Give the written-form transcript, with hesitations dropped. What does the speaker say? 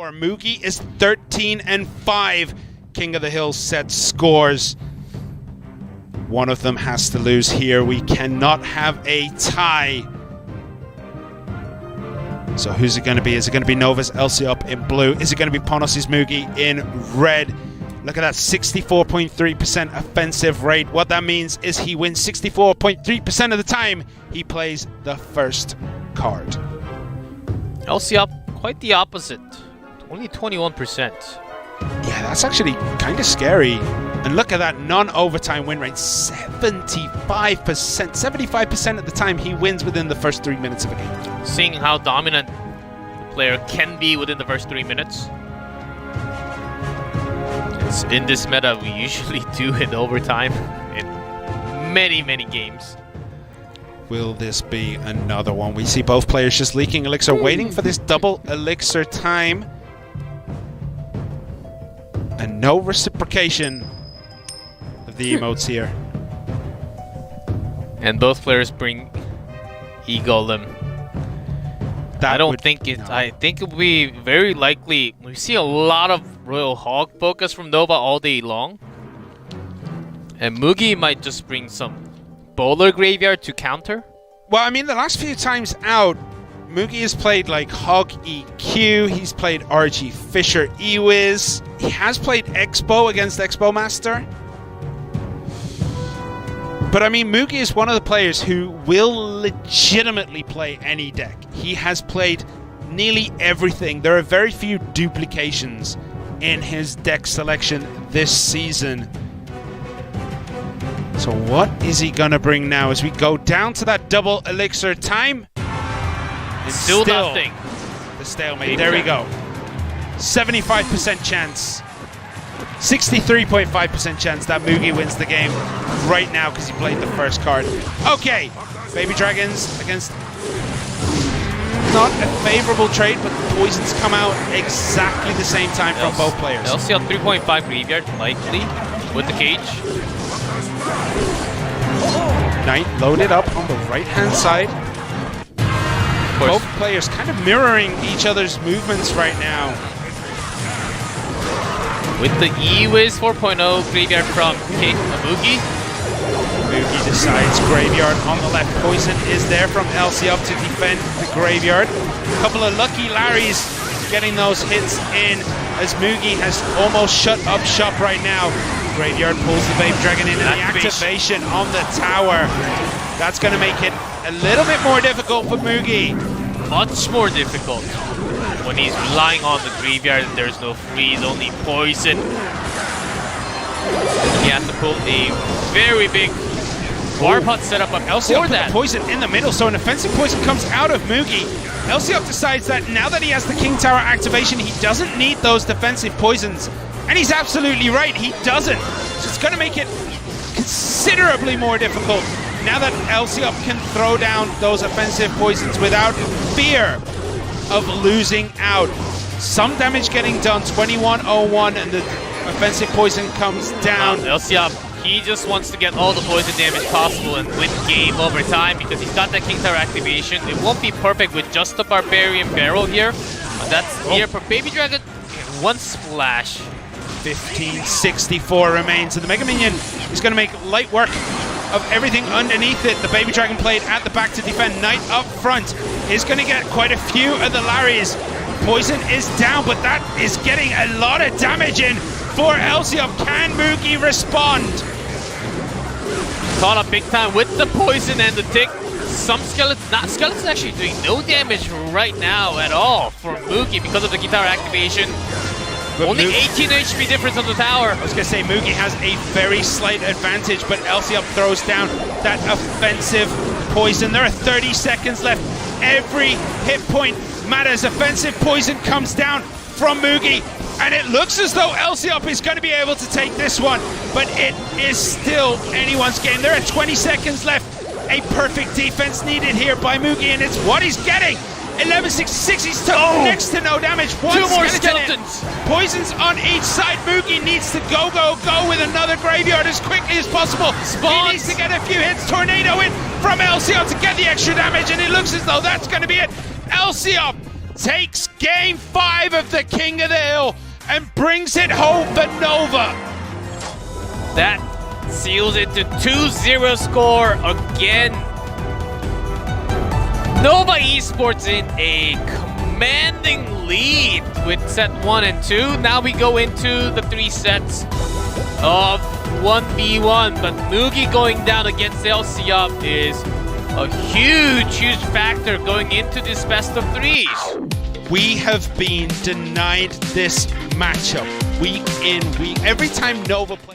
For Mugi is 13-5. King of the Hill set scores. One of them has to lose here. We cannot have a tie. So who's it going to be? Is it going to be Nova's Lciop in blue? Is it going to be Ponos' Mugi in red? Look at that 64.3% offensive rate. What that means is he wins 64.3% of the time he plays the first card. Lciop, quite the opposite. Only 21%. Yeah, that's actually kind of scary. And look at that non-overtime win rate, 75%. 75% of the time he wins within the first 3 minutes of a game. Seeing how dominant the player can be within the first 3 minutes. In this meta, we usually do in overtime in many, many games. Will this be another one? We see both players just leaking elixir, waiting for this double elixir time. And no reciprocation of the emotes here. And both players bring E-Golem. I don't think it. No. I think it will be very likely. We see a lot of Royal Hog focus from Nova all day long. And Mugi might just bring some Bowler Graveyard to counter. Well, I mean, the last few times out, Mugi has played like Hog EQ, he's played RG Fisher Ewiz, he has played Expo against Expo Master. But I mean, Mugi is one of the players who will legitimately play any deck. He has played nearly everything. There are very few duplications in his deck selection this season. So what is he gonna bring now as we go down to that double elixir time? It's still nothing. The stalemate. There we go. 75% chance. 63.5% chance that Mugi wins the game right now because he played the first card. Okay, Baby Dragons against not a favorable trade, but the poisons come out exactly the same time from both players. Lciop 3.5 graveyard, likely, with the cage. Knight loaded up on the right-hand side. Both players kind of mirroring each other's movements right now. With the Ewiz 4.0 graveyard from Mugi. Mugi decides graveyard on the left. Poison is there from Lciop to defend the graveyard. A couple of lucky Larrys getting those hits in as Mugi has almost shut up shop right now. Graveyard pulls the Babe Dragon in, and the activation on the tower. That's going to make it a little bit more difficult for Mugi. Much more difficult when he's relying on the graveyard and there's no freeze, only poison. He has to pull a very big war pot setup up Lciop put the poison in the middle, so an offensive poison comes out of Mugi. Lciop decides that now that he has the King Tower activation, he doesn't need those defensive poisons. And he's absolutely right, he doesn't. So it's going to make it considerably more difficult now that Lciop can throw down those offensive poisons without fear of losing out. Some damage getting done, 2101, and the offensive poison comes down. Lciop, he just wants to get all the poison damage possible and win game over time because he's got that King Tower activation. It won't be perfect with just the Barbarian Barrel here, but that's here for Baby Dragon. One splash. 1564 remains, and the Mega Minion is going to make light work of everything underneath it. The Baby Dragon played at the back to defend. Knight up front is going to get quite a few of the Larrys. Poison is down, but that is getting a lot of damage in for Lciop. Can Mugi respond? Caught up big time with the poison and the tick. Some Skeleton's actually doing no damage right now at all for Mugi because of the King Tower activation. But only 18 HP difference on the tower. I was going to say Mugi has a very slight advantage, but Lciop throws down that offensive poison. There are 30 seconds left. Every hit point matters. Offensive poison comes down from Mugi, and it looks as though Lciop is going to be able to take this one, but it is still anyone's game. There are 20 seconds left. A perfect defense needed here by Mugi, and it's what he's getting. 1166, he's took next to no damage. Two more skeletons. Poisons on each side. Mugi needs to go with another graveyard as quickly as possible. He needs to get a few hits. Tornado in from Lciop to get the extra damage, and it looks as though that's going to be it. Lciop takes game 5 of the King of the Hill and brings it home for Nova. That seals it to 2-0 score again. Nova Esports in a commanding lead with set 1 and 2. Now we go into the 3 sets of 1v1, but Mugi going down against Lciop is a huge factor going into this best of 3s. We have been denied this matchup week in, week. Every time Nova plays.